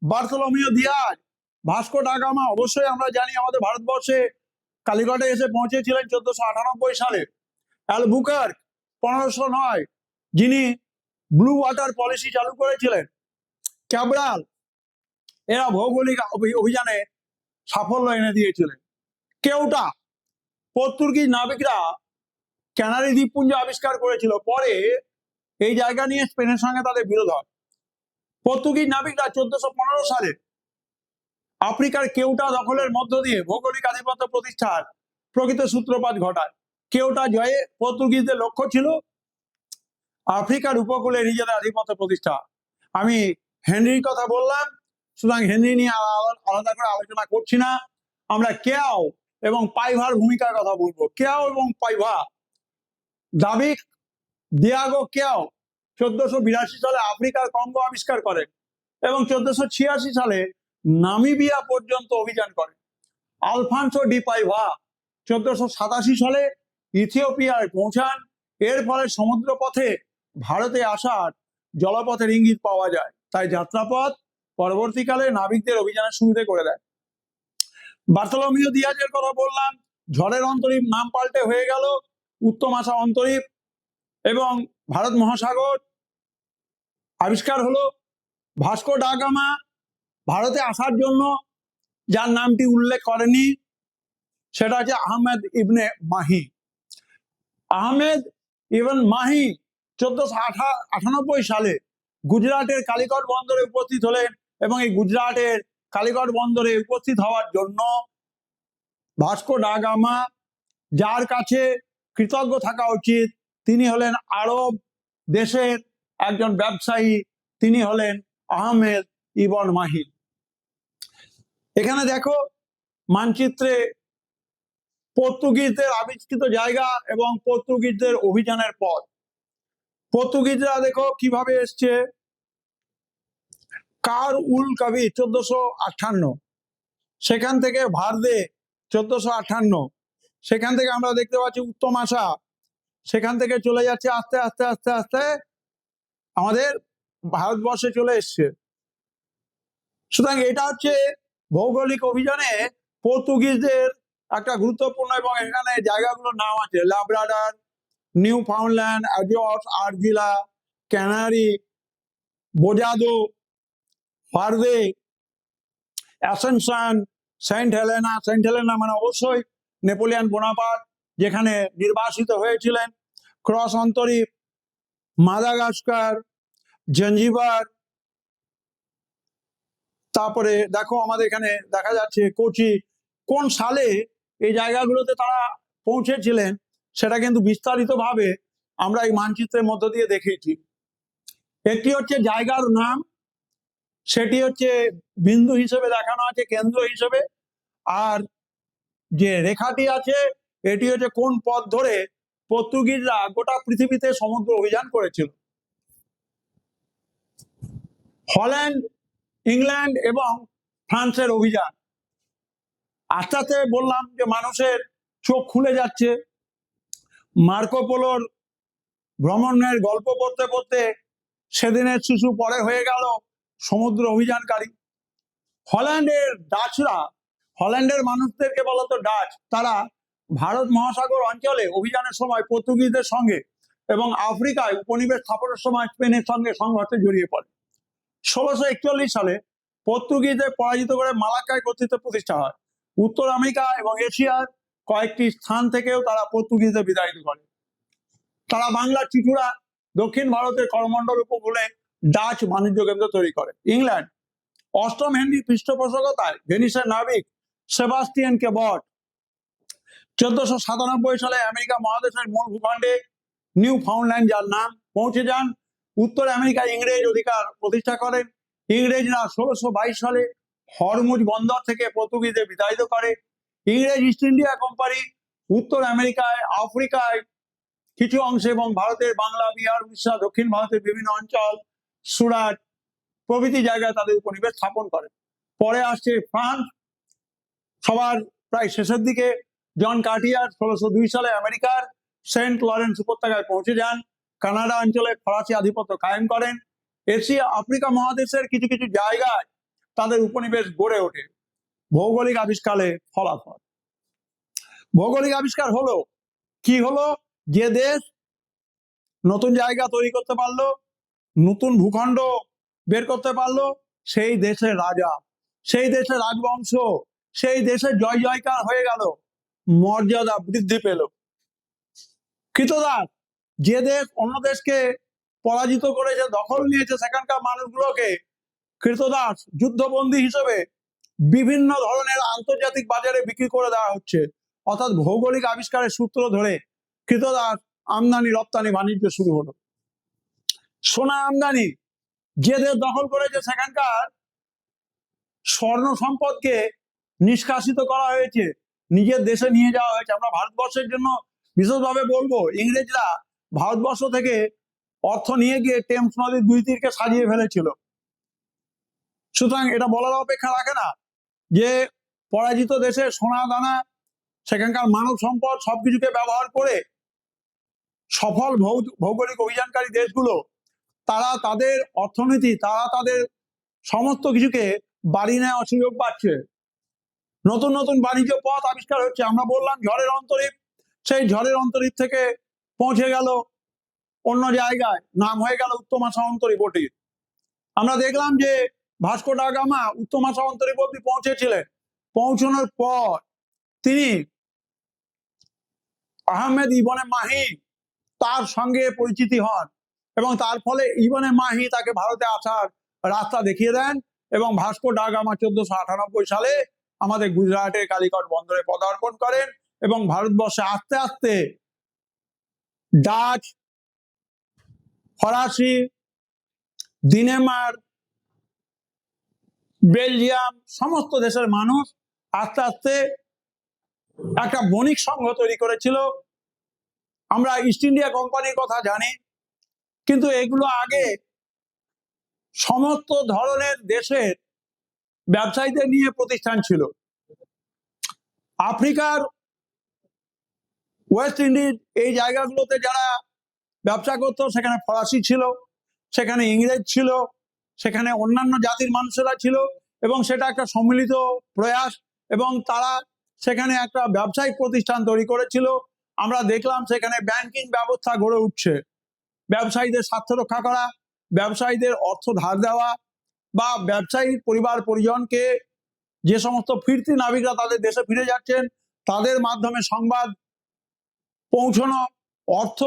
Bartolomeu Dias, Vasco da Gama, অবশ্যই আমরা জানি আমাদের ভারতবর্ষে কালীঘাটে এসে পৌঁছেছিলেন 1498 সালে। অ্যালবুকার্ক 1509, যিনি ব্লু ওয়াটার পলিসি চালু করেছিলেন। ক্যাব্রাল, এরা ভৌগোলিক অভিযানে সাফল্য এনে দিয়েছিলেন। কেউটা, পর্তুগিজ নাবিকরা ক্যানারি দ্বীপপুঞ্জ আবিষ্কার করেছিল। পরে এই জায়গা নিয়ে স্পেনের সঙ্গে তাদের বিরোধ হয়। পর্তুগিজ নাবিকরা 1415 সালে আফ্রিকার কেউটা দখলের মধ্য দিয়ে ভৌগোলিক আধিপত্য প্রতিষ্ঠার প্রকৃত সূত্রপাত ঘটায়। কেউটা জয়ে পর্তুগিজদের লক্ষ্য ছিল আফ্রিকার উপকূলে নিজেদের আধিপত্য প্রতিষ্ঠা। আমি হেনরির কথা বললাম, সুতরাং হেনরি নিয়ে আলাদা করে আলোচনা করছি না। আমরা কেয়াও এবং পাইভার ভূমিকার কথা বলবো। কেয়াও এবং পাইভা, দাবিক দিয়াগো কেয়াও 1482 সালে আফ্রিকার কঙ্গো আবিষ্কার করেন এবং 1486 সালে নামিবিয়া পর্যন্ত অভিযান করেন। আলফানসো ডি পাইভা 1487 সালে ইথিওপিয়ায় পৌঁছান। এর ফলে সমুদ্রপথে ভারতে আসার জলপথের ইঙ্গিত পাওয়া যায়, তাই যাত্রাপথ পরবর্তীকালে নাবিকদের অভিযানের সুবিধে করে দেয়। বার্থোলোমিও দিয়াজের কথা বললাম, ঝড়ের অন্তরীপ নাম পাল্টে হয়ে গেল উত্তম আশা অন্তরীপ এবং ভারত মহাসাগর আবিষ্কার হলো। ভাস্কো ডা গামা ভারতে আসার জন্য যার নামটি উল্লেখ করেনি সেটা হচ্ছে আহমেদ ইবনে মাহি। আহমেদ ইবন মাহি 1498 সালে গুজরাটের কালিকট বন্দরে উপস্থিত হলেন এবং এই গুজরাটের কালিকট বন্দরে উপস্থিত হওয়ার জন্য ভাস্কো ডা গামা, যার কাছে কৃতজ্ঞ থাকা উচিত, তিনি হলেন আরব দেশের একজন ব্যবসায়ী, তিনি হলেন আহমেদ ইবন মাহি। এখানে দেখো মানচিত্রে পর্তুগিজদের আবিষ্কৃত জায়গা এবং পর্তুগিজদের অভিযানের পথ। পর্তুগিজরা দেখো কিভাবে এসছে। কার উল কবি 1458, সেখান থেকে ভারদে 1458, সেখান থেকে আমরা দেখতে পাচ্ছি উত্তম আশা, সেখান থেকে চলে যাচ্ছে আস্তে আস্তে আস্তে আস্তে আমাদের ভারতবর্ষে চলে এসছে। সুতরাং এটা হচ্ছে ভৌগোলিক অভিযানে পর্তুগিজদের একটা গুরুত্বপূর্ণ, এবং এখানে জায়গাগুলোর নাম আছে Labrador, Newfoundland, Azores, Arzila, Canary, Bojador, Verde, Ascension, Saint Helena. Saint Helena মানে অবশ্যই নেপোলিয়ান বোনাপার্ট যেখানে নির্বাসিত হয়েছিলেন। ক্রস অন্তরীপ, মাদাগাস্কার, জঞ্জিবার, তারপরে দেখো আমাদের এখানে দেখা যাচ্ছে কোচি। কোন সালে এই জায়গাগুলোতে তারা পৌঁছেছিলেন সেটা কিন্তু বিস্তারিতভাবে আমরা এই মানচিত্রের মধ্য দিয়ে দেখিয়েছি। একটি হচ্ছে জায়গার নাম, সেটি হচ্ছে বিন্দু হিসেবে দেখানো আছে, কেন্দ্র হিসেবে, আর যে রেখাটি আছে এটি হচ্ছে কোন পথ ধরে পর্তুগিজরা গোটা পৃথিবীতে সমুদ্র অভিযান করেছিল। হল্যান্ড, ইংল্যান্ড এবং ফ্রান্সের অভিযান। আস্তে আস্তে বললাম যে মানুষের চোখ খুলে যাচ্ছে। মার্কো পোলোর ভ্রমণের গল্প পড়তে পড়তে সেদিনের শিশু পরে হয়ে গেল সমুদ্র অভিযানকারী। হল্যান্ডের ডাচরা, হল্যান্ডের মানুষদেরকে বলতো ডাচ, তারা ভারত মহাসাগর অঞ্চলে অভিযানের সময় পর্তুগিজদের সঙ্গে এবং আফ্রিকায় উপনিবেশ স্থাপনের সময় স্পেনের সঙ্গে সংঘর্ষে জড়িয়ে পড়ে। 1641 সালে পর্তুগিজদের পরাজিত করে মালাক্কায় কর্তৃত্ব প্রতিষ্ঠা হয়। উত্তর আমেরিকা এবং এশিয়ার কয়েকটি স্থান থেকেও তারা পর্তুগিজদের বিতাড়িত করে। তারা বাংলার চিচুড়া, দক্ষিণ ভারতের করমণ্ডল উপকূলে ডাচ বাণিজ্য কেন্দ্র তৈরি করে। ইংল্যান্ড, অষ্টম হেনরি পৃষ্ঠপোষকতায় ভেনিসের নাবিক সেবাস্টিয়ান কেবট 1497 সালে আমেরিকা মহাদেশের মূল ভূখণ্ডে নিউ ফাউন্ডল্যান্ড, যার নাম, পৌঁছে যান। উত্তর আমেরিকায় ইংরেজ অধিকার প্রতিষ্ঠা করেন। ইংরেজরা 1622 সালে হরমুজ বন্দর থেকে পর্তুগিজদের বিতাড়িত করে। ইংরেজ ইস্ট ইন্ডিয়া কোম্পানি উত্তর আমেরিকায়, আফ্রিকায় কিছু অংশে এবং ভারতের বাংলা, বিহার, উড়িষ্যা, দক্ষিণ ভারতের বিভিন্ন অঞ্চল, সুরাট, প্রভৃতি জায়গায় তাদের উপনিবেশ স্থাপন করেন। পরে আসছে ফ্রান্স, সবার প্রায় শেষের দিকে জন কার্টিয়ার 1602 সালে আমেরিকার সেন্ট লরেন্স উপত্যকায় পৌঁছে যান, কানাডা অঞ্চলে ফরাসি আধিপত্য কায়েম করেন। এশিয়া আফ্রিকা মহাদেশের কিছু কিছু জায়গায় তাদের উপনিবেশ গড়ে ওঠে। ভৌগোলিক আবিষ্কারে ফলাফল, ভৌগোলিক আবিষ্কার হলো কি হলো, যে দেশ নতুন জায়গা তৈরি করতে পারলো, নতুন ভূখণ্ড বের করতে পারলো, সেই দেশের রাজা, সেই দেশের রাজবংশ, সেই দেশের জয় জয়কার হয়ে গেল, মর্যাদা বৃদ্ধি পেল। কৃতদাস, যে দেশ অন্য দেশকে পরাজিত করেছে, দখল নিয়েছে, সেখানকার মানুষগুলোকে কৃতদাস যুদ্ধবন্দী হিসেবে বিভিন্ন ধরনের আন্তর্জাতিক বাজারে বিক্রি করে দেওয়া হচ্ছে। অর্থাৎ ভৌগোলিক আবিষ্কারের সূত্র ধরে কৃতদাস আমদানি রপ্তানি বাণিজ্য শুরু হলো। সোনা আমদানি, যে দেশ দখল করেছে সেখানকার স্বর্ণ সম্পদকে নিষ্কাশিত করা হয়েছে, নিজের দেশে নিয়ে যাওয়া হয়েছে। আমরা ভারতবর্ষের জন্য বিশেষভাবে বলবো, ইংরেজরা ভারতবর্ষ থেকে অর্থ নিয়ে গিয়ে টেমস নদীর দুই তীরকে সাজিয়ে ফেলেছিল। সুতরাং এটা বলার অপেক্ষা রাখে না যে পরাজিত দেশে সোনা দানা, সেখানকার মানব সম্পদ সবকিছুকে ব্যবহার করে সফল ভৌগোলিক অভিযানকারী দেশগুলো তারা তাদের অর্থনীতি, তারা তাদের সমস্ত কিছুকে বাড়ি নেওয়ার সুযোগ পাচ্ছে। নতুন নতুন বাণিজ্য পথ আবিষ্কার হচ্ছে। আমরা বললাম ঝড়ের অন্তরীপ, সেই ঝড়ের অন্তরীপ থেকে পৌঁছে গেল অন্য জায়গায়, নাম হয়ে গেল উত্তমাশা অন্তরীপ ওটি। আমরা দেখলাম যে ভাস্কো ডা গামা উত্তমাশা অন্তরীপ অব্দি পৌঁছেছিলেন। পৌঁছানোর পর তিনি আহমেদ ইবনে মাহি তার সঙ্গে পরিচিতি হন এবং তার ফলে ইবনে মাহি তাকে ভারতে আসার রাস্তা দেখিয়ে দেন এবং ভাস্কো ডা গামা 1498 সালে আমাদের গুজরাটের কালিকট বন্দরে পদার্পণ করেন এবং ভারতবর্ষে আস্তে আস্তে ডাচ, ফরাসি, ডেনমার্ক, বেলজিয়াম সমস্ত দেশের মানুষ আস্তে আস্তে একটা বণিক সংঘ তৈরি করেছিল। আমরা ইস্ট ইন্ডিয়া কোম্পানির কথা জানি, কিন্তু এগুলো আগে সমস্ত ধরনের দেশের ব্যবসায়ীদের নিয়ে প্রতিষ্ঠান ছিল। আফ্রিকার ওয়েস্ট ইন্ডিজ এই জায়গাগুলোতে যারা ব্যবসা করতো, সেখানে ফরাসি ছিল, সেখানে ইংরেজ ছিল, সেখানে অন্যান্য জাতির মানুষেরা ছিল এবং সেটা একটা সম্মিলিত প্রয়াস এবং তারা সেখানে একটা ব্যবসায়িক প্রতিষ্ঠান তৈরি করেছিল। আমরা দেখলাম সেখানে ব্যাংকিং ব্যবস্থা গড়ে উঠছে। ব্যবসায়ীদের স্বার্থ রক্ষা করা, ব্যবসায়ীদের অর্থ ধার দেওয়া বা ব্যবসায়ী পরিবার পরিজনকে, যে সমস্ত ফিরতি নাবিকরা তাদের দেশে ফিরে যাচ্ছেন তাদের মাধ্যমে সংবাদ পৌঁছানো, অর্থ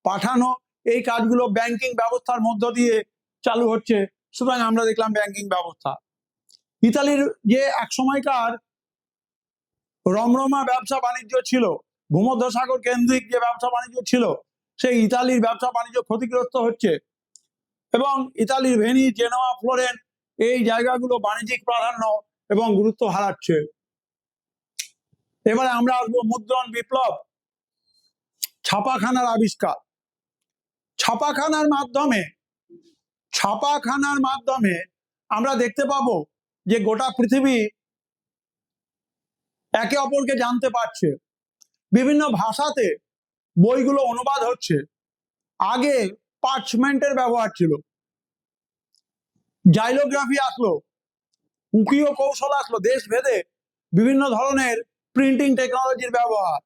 পাঠানো, এই কাজগুলো ব্যাংকিং ব্যবস্থার মধ্য দিয়ে চালু হচ্ছে। সুতরাং আমরা দেখলাম ব্যাংকিং ব্যবস্থা। ইতালির যে এক সময়কার রমরমা ব্যবসা বাণিজ্য ছিল, ভূমধ্যসাগর কেন্দ্রিক যে ব্যবসা বাণিজ্য ছিল, সেই ইতালির ব্যবসা বাণিজ্য ক্ষতিগ্রস্ত হচ্ছে এবং ইতালির ভেনিস, জেনোয়া, ফ্লোরেন্স এই জায়গাগুলো বাণিজ্যিক প্রাধান্য এবং গুরুত্ব হারাচ্ছে। এবারে আমরা আসবো মুদ্রণ বিপ্লব, ছাপাখানার আবিষ্কার। ছাপাখানার মাধ্যমে আমরা দেখতে পাবো যে গোটা পৃথিবী একে অপরকে জানতে পারছে। বিভিন্ন ভাষাতে বইগুলো অনুবাদ হচ্ছে। আগে পার্চমেন্টের ব্যবহার ছিল, জাইলোগ্রাফি আসলো, উকিও কৌশল আসলো, দেশ ভেদে বিভিন্ন ধরনের প্রিন্টিং টেকনোলজির ব্যবহার।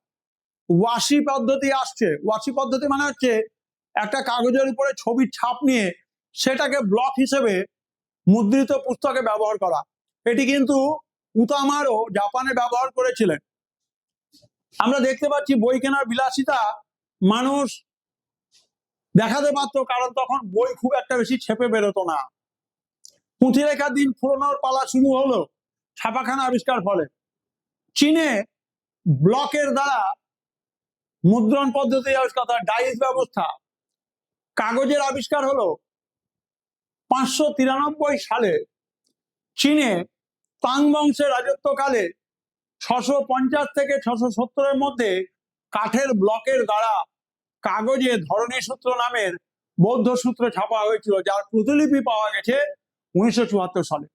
ওয়াশি পদ্ধতি আসছে। ওয়াশি পদ্ধতি মানে হচ্ছে একটা কাগজের উপরে ছবির ছাপ নিয়ে সেটাকে ব্লক হিসেবে মুদ্রিত পুস্তকে ব্যবহার করা। এটি কিন্তু উতামারো জাপানে ব্যবহার করেছিলেন। আমরা দেখতে পাচ্ছি বই কেনার বিলাসিতা মানুষ দেখাতে পারতো, কারণ তখন বই খুব একটা বেশি ছেপে বেরোতো না। পুঁথিরেখার দিন ফুরোনোর পালা শুরু হলো ছাপাখানা আবিষ্কার ফলে। চীনে ব্লকের দ্বারা মুদ্রণ পদ্ধতি আবিষ্কার, ডাইস ব্যবস্থা। কাগজের আবিষ্কার হলো 593 সালে চীনে তাং বংশের রাজত্বকালে। 650 থেকে 670 মধ্যে কাঠের ব্লকের দ্বারা কাগজে ধরণী সূত্র নামের বৌদ্ধ সূত্র ছাপা হয়েছিল, যার প্রতিলিপি পাওয়া গেছে 1974 সালে।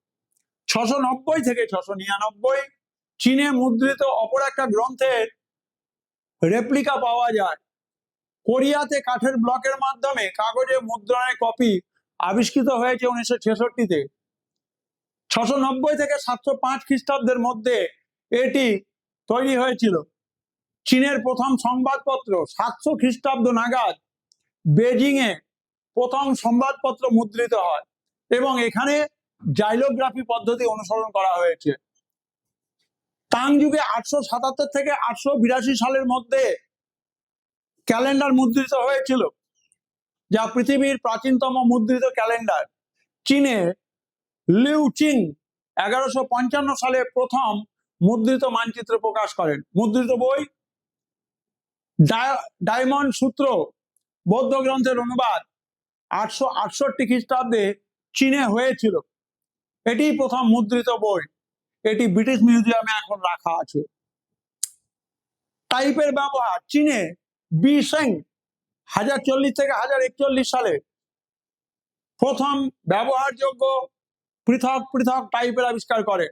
690 থেকে 699 চীনে মুদ্রিত অপর একটা গ্রন্থের রেপ্লিকা পাওয়া যায়। কোরিয়াতে কাঠের ব্লকের মাধ্যমে কাগজে মুদ্রণের কপি আবিষ্কৃত হয়েছে 1966-তে। 690 থেকে 705 খ্রিস্টাব্দের মধ্যে এটি তৈরি হয়েছিল। চীনের প্রথম সংবাদপত্র 700 খ্রিস্টাব্দ নাগাদ বেজিং এ প্রথম সংবাদপত্র মুদ্রিত হয় এবং এখানে জাইলোগ্রাফি পদ্ধতি অনুসরণ করা হয়েছে। তাং যুগে 877 থেকে 882 সালের মধ্যে ক্যালেন্ডার মুদ্রিত হয়েছিল, যা পৃথিবীর প্রাচীনতম মুদ্রিত ক্যালেন্ডার। চীনে লিউ চিং 1155 সালে প্রথম মুদ্রিত মানচিত্র প্রকাশ করেন। মুদ্রিত বই ডায়মন্ড সূত্র বৌদ্ধ গ্রন্থের অনুবাদ 868 খ্রিস্টাব্দে চীনে হয়েছিল। এটি প্রথম মুদ্রিত বই। এটি ব্রিটিশ মিউজিয়ামে এখন রাখা আছে। টাইপের ব্যবহার চীনে বিশেং 1040 থেকে 1041 সালে প্রথম ব্যবহারযোগ্য পৃথক পৃথক টাইপের আবিষ্কার করে।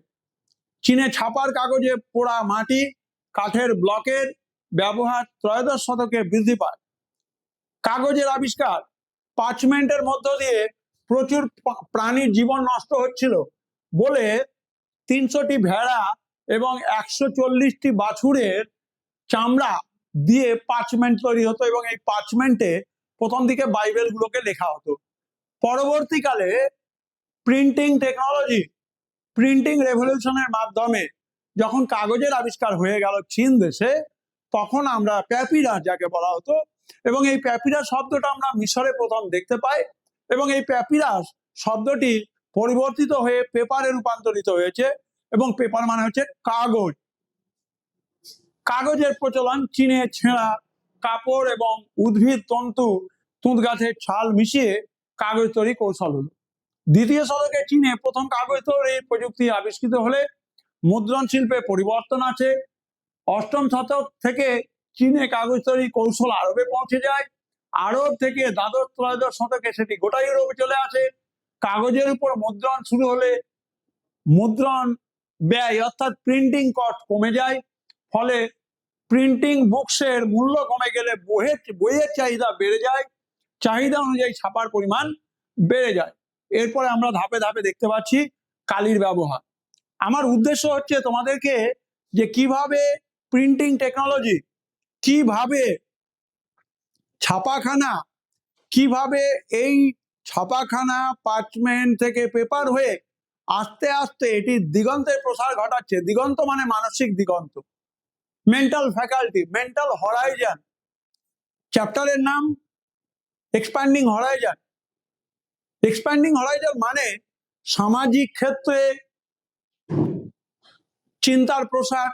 চীনে ছাপার কাগজে পোড়া মাটি কাঠের ব্লকের ব্যবহার ত্রয়োদশ শতকে বৃদ্ধি পায়। কাগজের আবিষ্কার, পার্চমেন্টের মধ্য দিয়ে প্রচুর প্রাণীর জীবন নষ্ট হচ্ছিল বলে 300টি ভেড়া এবং 140টি বাছুরের চামড়া দিয়ে পার্চমেন্ট তৈরি হতো এবং এই পার্চমেন্টে প্রথম দিকে বাইবেল গুলোকে লেখা হতো। পরবর্তীকালে প্রিন্টিং টেকনোলজি, প্রিন্টিং রেভলিউশনের মাধ্যমে যখন কাগজের আবিষ্কার হয়ে গেল চীন দেশে, তখন আমরা প্যাপিরাস যাকে বলা হতো, এবং এই প্যাপিরাস শব্দটা আমরা মিশরে প্রথম দেখতে পাই এবং এই প্যাপিরাস শব্দটি পরিবর্তিত হয়ে পেপারে রূপান্তরিত হয়েছে এবং পেপার মানে হচ্ছে কাগজ। কাগজের প্রচলন চীনে ছেঁড়া কাপড় এবং উদ্ভিদ তন্তু তুঁত গাছের ছাল মিশিয়ে কাগজ তৈরি কৌশল হলো। দ্বিতীয় শতকে চীনে প্রথম কাগজ তৈরির প্রযুক্তি আবিষ্কৃত হলে মুদ্রণ শিল্পে পরিবর্তন আছে। অষ্টম শতক থেকে চীনে কাগজ তৈরির কৌশল আরবে পৌঁছে যায়। আরব থেকে দ্বাদশ ত্রয়োদশ শতকে সেটি গোটা ইউরোপে চলে আসে। কাগজের উপর মুদ্রণ শুরু হলে মুদ্রণ ব্যয় অর্থাৎ প্রিন্টিং কস্ট কমে যায়, ফলে প্রিন্টিং বুকসের মূল্য কমে গেলে বইয়ের চাহিদা বেড়ে যায়, চাহিদা অনুযায়ী ছাপার পরিমাণ বেড়ে যায়। এরপরে আমরা ধাপে ধাপে দেখতে পাচ্ছি কালির ব্যবহার। আমার উদ্দেশ্য হচ্ছে তোমাদেরকে যে কিভাবে প্রিন্টিং টেকনোলজি, কিভাবে ছাপাখানা, কিভাবে এই ছাপাখানা পার্চমেন্ট থেকে পেপার হয়ে আস্তে আস্তে এটি দিগন্তের প্রসার ঘটাচ্ছে। দিগন্ত মানে মানসিক দিগন্ত, মেন্টাল ফ্যাকাল্টি, মেন্টাল হরাইজন। চ্যাপ্টারের নাম এক্সপ্যান্ডিং হরাইজন। এক্সপ্যান্ডিং হরাইজন মানে সামাজিক ক্ষেত্রে চিন্তার প্রসার,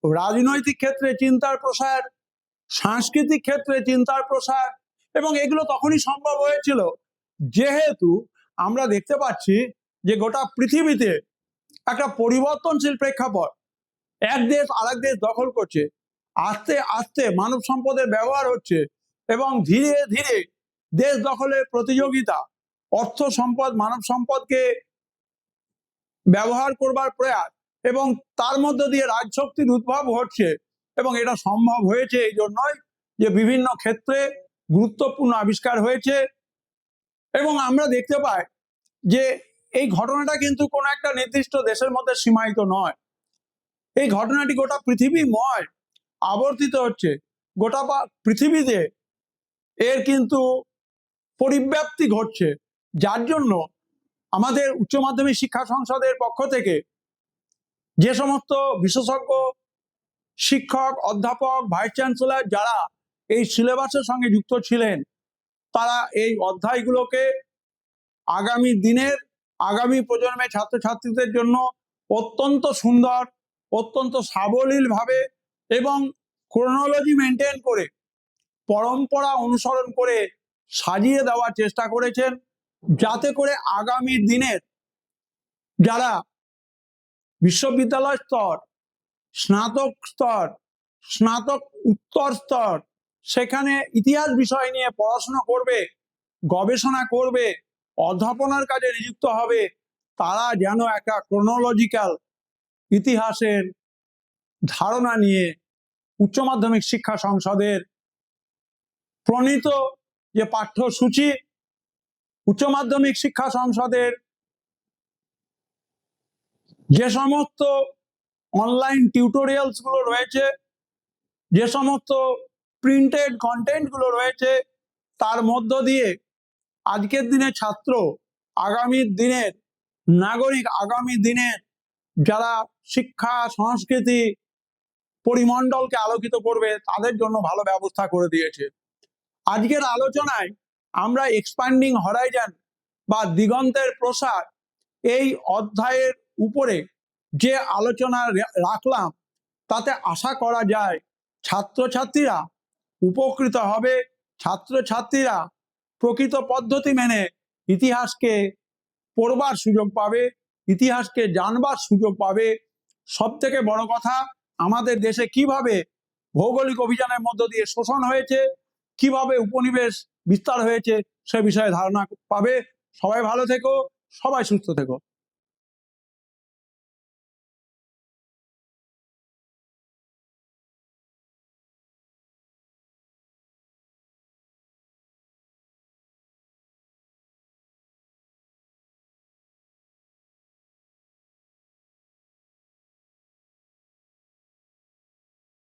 রাজনৈতিক ক্ষেত্রে চিন্তার প্রসার, সাংস্কৃতিক ক্ষেত্রে চিন্তার প্রসার, এবং এগুলো তখনই সম্ভব হয়েছিল যেহেতু আমরা দেখতে পাচ্ছি যে গোটা পৃথিবীতে একটা পরিবর্তনশীল প্রেক্ষাপট, এক দেশ আরেক দেশ দখল করছে, আস্তে আস্তে মানব সম্পদের ব্যবহার হচ্ছে এবং ধীরে ধীরে দেশ দখলের প্রতিযোগিতা, অর্থ সম্পদ মানব সম্পদকে ব্যবহার করবার প্রয়াস, এবং তার মধ্য দিয়ে রাজশক্তির উদ্ভব হচ্ছে। এবং এটা সম্ভব হয়েছে এই জন্যই যে বিভিন্ন ক্ষেত্রে গুরুত্বপূর্ণ আবিষ্কার হয়েছে। এবং আমরা দেখতে পাই যে এই ঘটনাটা কিন্তু কোনো একটা নির্দিষ্ট দেশের মধ্যে সীমায়িত নয়, এই ঘটনাটি গোটা পৃথিবীময় আবর্তিত হচ্ছে। গোটা পৃথিবীতে এর কিন্তু পরিব্যাপ্তি ঘটছে, যার জন্য আমাদের উচ্চ মাধ্যমিক শিক্ষা সংসদের পক্ষ থেকে যে সমস্ত বিশেষজ্ঞ শিক্ষক, অধ্যাপক, ভাইস চ্যান্সেলর যারা এই সিলেবাসের সঙ্গে যুক্ত ছিলেন, তারা এই অধ্যায়গুলোকে আগামী দিনের, আগামী প্রজন্মের ছাত্রছাত্রীদের জন্য অত্যন্ত সুন্দর, অত্যন্ত সাবলীলভাবে এবং ক্রোনোলজি মেনটেন করে, পরম্পরা অনুসরণ করে সাজিয়ে দেওয়ার চেষ্টা করেছেন, যাতে করে আগামী দিনের যারা বিশ্ববিদ্যালয় স্তর, স্নাতক স্তর, স্নাতক উত্তর স্তর, সেখানে ইতিহাস বিষয় নিয়ে পড়াশোনা করবে, গবেষণা করবে, অধ্যাপনার কাজে নিযুক্ত হবে তারা যেন একটা ক্রোনোলজিক্যাল ইতিহাসের ধারণা নিয়ে উচ্চ মাধ্যমিক শিক্ষা সংসদের প্রণীত যে পাঠ্যসূচি, উচ্চ মাধ্যমিক শিক্ষা সংসদের যে সমস্ত অনলাইন টিউটোরিয়ালস গুলো রয়েছে, যে সমস্ত প্রিন্টেড কন্টেন্ট গুলো রয়েছে, তার মধ্য দিয়ে আজকের দিনের ছাত্র, আগামী দিনের নাগরিক, আগামী দিনের যারা শিক্ষা সংস্কৃতি পরিমণ্ডলকে আলোকিত করবে তাদের জন্য ভালো ব্যবস্থা করে দিয়েছে। আজকের আলোচনায় আমরা এক্সপ্যান্ডিং হরাইজন বা দিগন্তের প্রসার এই অধ্যায়ের উপরে যে আলোচনা রাখলাম তাতে আশা করা যায় ছাত্রছাত্রীরা উপকৃত হবে, ছাত্রছাত্রীরা প্রকৃত পদ্ধতি মেনে ইতিহাসকে পড়বার সুযোগ পাবে, ইতিহাসকে জানবার সুযোগ পাবে। সব থেকে বড় কথা, আমাদের দেশে কিভাবে ভৌগোলিক অভিযানের মধ্য দিয়ে শোষণ হয়েছে, কিভাবে উপনিবেশ বিস্তার হয়েছে সে বিষয়ে ধারণা পাবে। সবাই ভালো থেকো, সবাই সুস্থ থেকো।